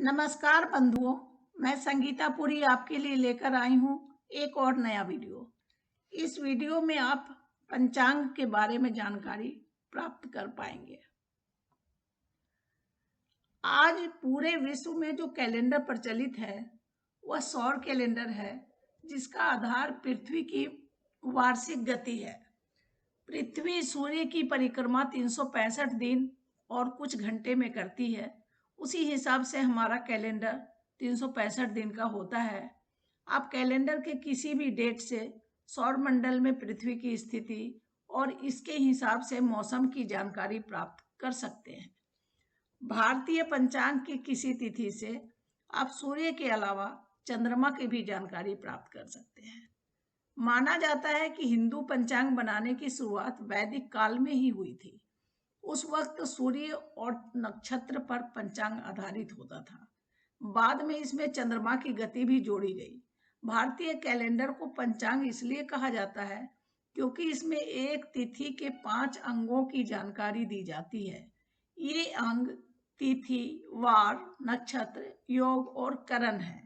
नमस्कार बंधुओं, मैं संगीता पुरी आपके लिए लेकर आई हूँ एक और नया वीडियो। इस वीडियो में आप पंचांग के बारे में जानकारी प्राप्त कर पाएंगे। आज पूरे विश्व में जो कैलेंडर प्रचलित है वह सौर कैलेंडर है, जिसका आधार पृथ्वी की वार्षिक गति है। पृथ्वी सूर्य की परिक्रमा 365 दिन और कुछ घंटे में करती है। उसी हिसाब से हमारा कैलेंडर 365 दिन का होता है। आप कैलेंडर के किसी भी डेट से सौर मंडल में पृथ्वी की स्थिति और इसके हिसाब से मौसम की जानकारी प्राप्त कर सकते हैं। भारतीय पंचांग की किसी तिथि से आप सूर्य के अलावा चंद्रमा की भी जानकारी प्राप्त कर सकते हैं। माना जाता है कि हिंदू पंचांग बनाने की शुरुआत वैदिक काल में ही हुई थी। उस वक्त सूर्य और नक्षत्र पर पंचांग आधारित होता था। बाद में इसमें चंद्रमा की गति भी जोड़ी गई। भारतीय कैलेंडर को पंचांग इसलिए कहा जाता है क्योंकि इसमें एक तिथि के 5 अंगों की जानकारी दी जाती है। ये अंग तिथि, वार, नक्षत्र, योग और करण है।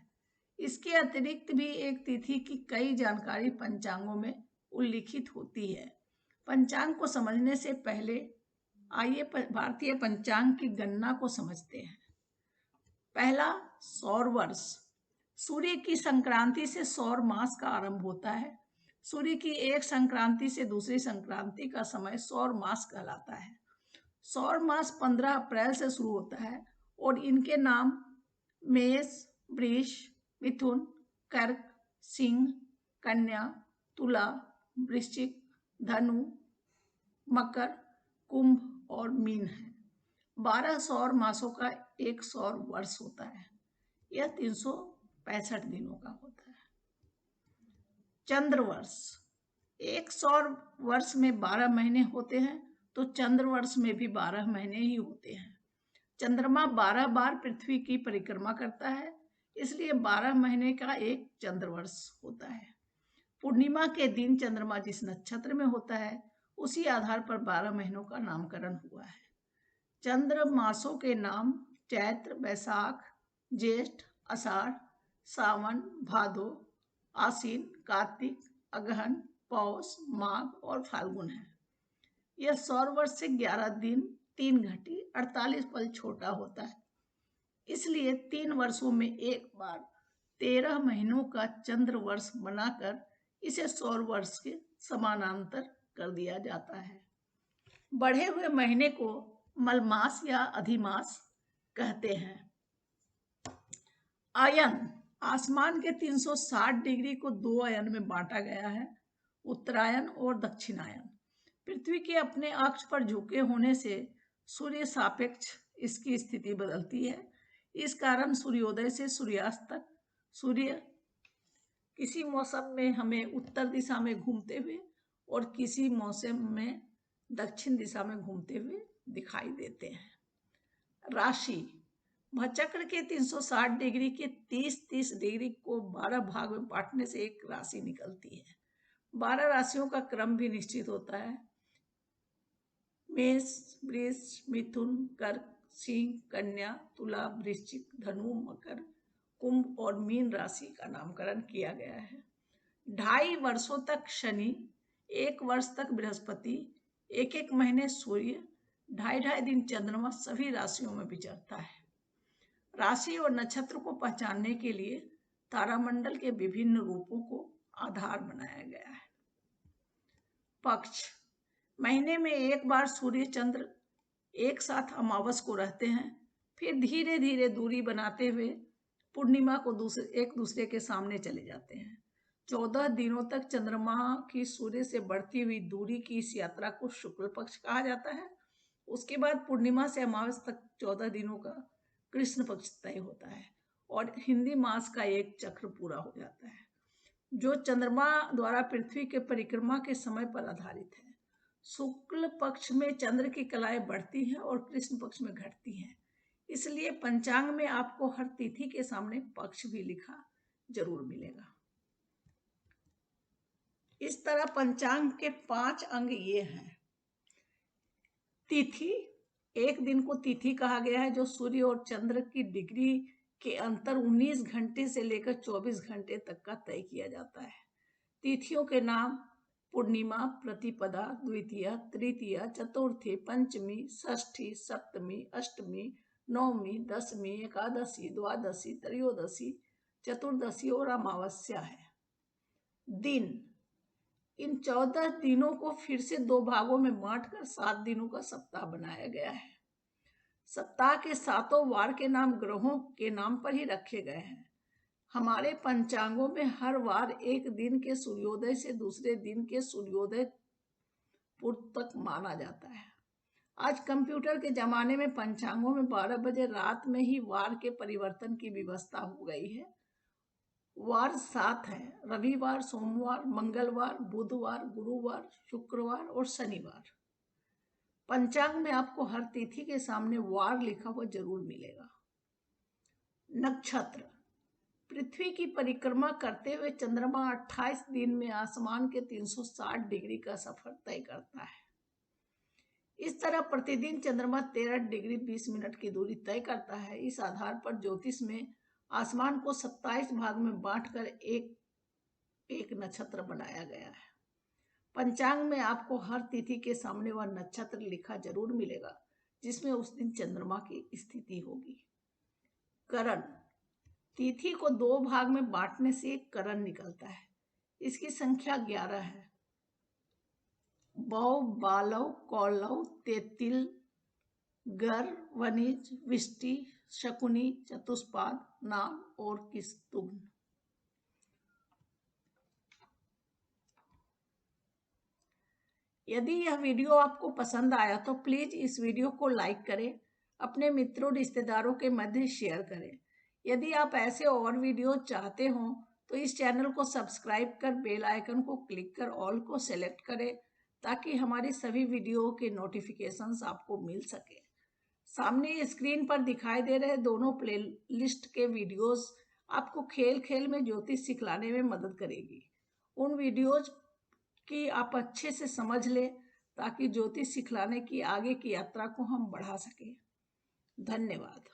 इसके अतिरिक्त भी एक तिथि की कई जानकारी पंचांगों में उल्लिखित होती है। पंचांग को समझने से पहले आइए भारतीय पंचांग की गणना को समझते हैं। पहला, सौर वर्ष। सूर्य की संक्रांति से सौर मास का आरंभ होता है। सूर्य की एक संक्रांति से दूसरी संक्रांति का समय सौर मास कहलाता है। सौर मास 15 अप्रैल से शुरू होता है और इनके नाम मेष, वृष, मिथुन, कर्क, सिंह, कन्या, तुला, वृश्चिक, धनु, मकर, कुंभ और मीन है। 12 सौर मासों का एक सौर वर्ष होता है। यह 365 दिनों का होता है। चंद्र वर्ष। एक सौर वर्ष में 12 महीने होते हैं, तो चंद्र वर्ष में भी 12 महीने ही होते हैं। चंद्रमा 12 बार पृथ्वी की परिक्रमा करता है, इसलिए 12 महीने का एक चंद्र वर्ष होता है। पूर्णिमा के दिन चंद्रमा जिस नक्षत्र में होता है उसी आधार पर 12 महीनों का नामकरण हुआ है। चंद्र मासों के नाम चैत्र, वैशाख, ज्येष्ठ, आषाढ़, सावन, भादो, आश्विन, कार्तिक, अगहन, पौष, माघ और फाल्गुन है। यह सौर वर्ष से 11 दिन 3 घंटे 48 पल छोटा होता है, इसलिए 3 वर्षों में एक बार 13 महीनों का चंद्र वर्ष बनाकर इसे सौर वर्ष के समानांतर कर दिया जाता है। बढ़े हुए महीने को मलमास या अधिमास कहते हैं। अयन। आसमान के 360 डिग्री को 2 अयन में बांटा गया है, उत्तरायण और दक्षिणायन। पृथ्वी के अपने अक्ष पर झुके होने से सूर्य सापेक्ष इसकी स्थिति बदलती है। इस कारण सूर्योदय से सूर्यास्त तक सूर्य किसी मौसम में हमें उत्तर दिशा में घूमते हुए और किसी मौसम में दक्षिण दिशा में घूमते हुए दिखाई देते हैं। राशि। भचक्र के 360 डिग्री के 30-30 डिग्री को 12 भाग में बांटने से एक राशि निकलती है। 12 राशियों का क्रम भी निश्चित होता है। मेष, वृष, मिथुन, कर्क, सिंह, कन्या, तुला, वृश्चिक, धनु, मकर, कुंभ और मीन राशि का नामकरण किया गया है। 2.5 वर्षों तक शनि, 1 वर्ष तक बृहस्पति, 1-1 महीने सूर्य, 2.5 दिन चंद्रमा सभी राशियों में विचरता है। राशि और नक्षत्र को पहचानने के लिए तारामंडल के विभिन्न रूपों को आधार बनाया गया है। पक्ष। महीने में एक बार सूर्य चंद्र एक साथ अमावस को रहते हैं, फिर धीरे धीरे दूरी बनाते हुए पूर्णिमा को एक दूसरे के सामने चले जाते हैं। 14 दिनों तक चंद्रमा की सूर्य से बढ़ती हुई दूरी की इस यात्रा को शुक्ल पक्ष कहा जाता है। उसके बाद पूर्णिमा से अमावस तक 14 दिनों का कृष्ण पक्ष तय होता है और हिंदी मास का एक चक्र पूरा हो जाता है, जो चंद्रमा द्वारा पृथ्वी के परिक्रमा के समय पर आधारित है। शुक्ल पक्ष में चंद्र की कलाएं बढ़ती हैं और कृष्ण पक्ष में घटती हैं, इसलिए पंचांग में आपको हर तिथि के सामने पक्ष भी लिखा जरूर मिलेगा। इस तरह पंचांग के 5 अंग ये हैं। तिथि। एक दिन को तिथि कहा गया है, जो सूर्य और चंद्र की डिग्री के अंतर 19 घंटे से लेकर 24 घंटे तक का तय किया जाता है। तिथियों के नाम पूर्णिमा, प्रतिपदा, द्वितीया, तृतीया, चतुर्थी, पंचमी, षष्ठी, सप्तमी, अष्टमी, नवमी, दशमी, एकादशी, द्वादशी, त्रयोदशी, चतुर्दशी और अमावस्या है। दिन, इन 14 दिनों को फिर से 2 भागों में बांटकर 7 दिनों का सप्ताह बनाया गया है। सप्ताह के 7 वार के नाम ग्रहों के नाम पर ही रखे गए हैं। हमारे पंचांगों में हर वार एक दिन के सूर्योदय से दूसरे दिन के सूर्योदय पूर्व तक माना जाता है। आज कंप्यूटर के जमाने में पंचांगों में 12 बजे रात में ही वार के परिवर्तन की व्यवस्था हो गई है। वार 7 हैं: रविवार, सोमवार, मंगलवार, बुधवार, गुरुवार, शुक्रवार और शनिवार। पंचांग में आपको हर तिथि के सामने वार लिखा हुआ जरूर मिलेगा। नक्षत्र, पृथ्वी की परिक्रमा करते हुए चंद्रमा 28 दिन में आसमान के 360 डिग्री का सफर तय करता है। इस तरह प्रतिदिन चंद्रमा 13 डिग्री 20 मिनट की दूरी तय करता है। इस आधार पर ज्योतिष में आसमान को 27 भाग में बांटकर एक एक नक्षत्र बनाया गया है। पंचांग में आपको हर तिथि के सामने वह नक्षत्र लिखा जरूर मिलेगा जिसमें उस दिन चंद्रमा की स्थिति होगी। करण, तिथि को 2 भाग में बांटने से एक करण निकलता है। इसकी संख्या 11 है। बौ, बालव, कौलव, तेतिल, गर, वनिज, विष्टि, शकुनी, चतुष्पाद, नाम और किस्तुग्न। यदि यह वीडियो आपको पसंद आया तो प्लीज इस वीडियो को लाइक करें, अपने मित्रों रिश्तेदारों के मध्य शेयर करें। यदि आप ऐसे और वीडियो चाहते हो तो इस चैनल को सब्सक्राइब कर बेल आइकन को क्लिक कर ऑल को सेलेक्ट करें ताकि हमारी सभी वीडियो के नोटिफिकेशंस आपको मिल सके। सामने स्क्रीन पर दिखाई दे रहे दोनों प्लेलिस्ट के वीडियोस आपको खेल खेल में ज्योतिष सिखलाने में मदद करेगी। उन वीडियोज की आप अच्छे से समझ लें ताकि ज्योतिष सिखलाने की आगे की यात्रा को हम बढ़ा सकें। धन्यवाद।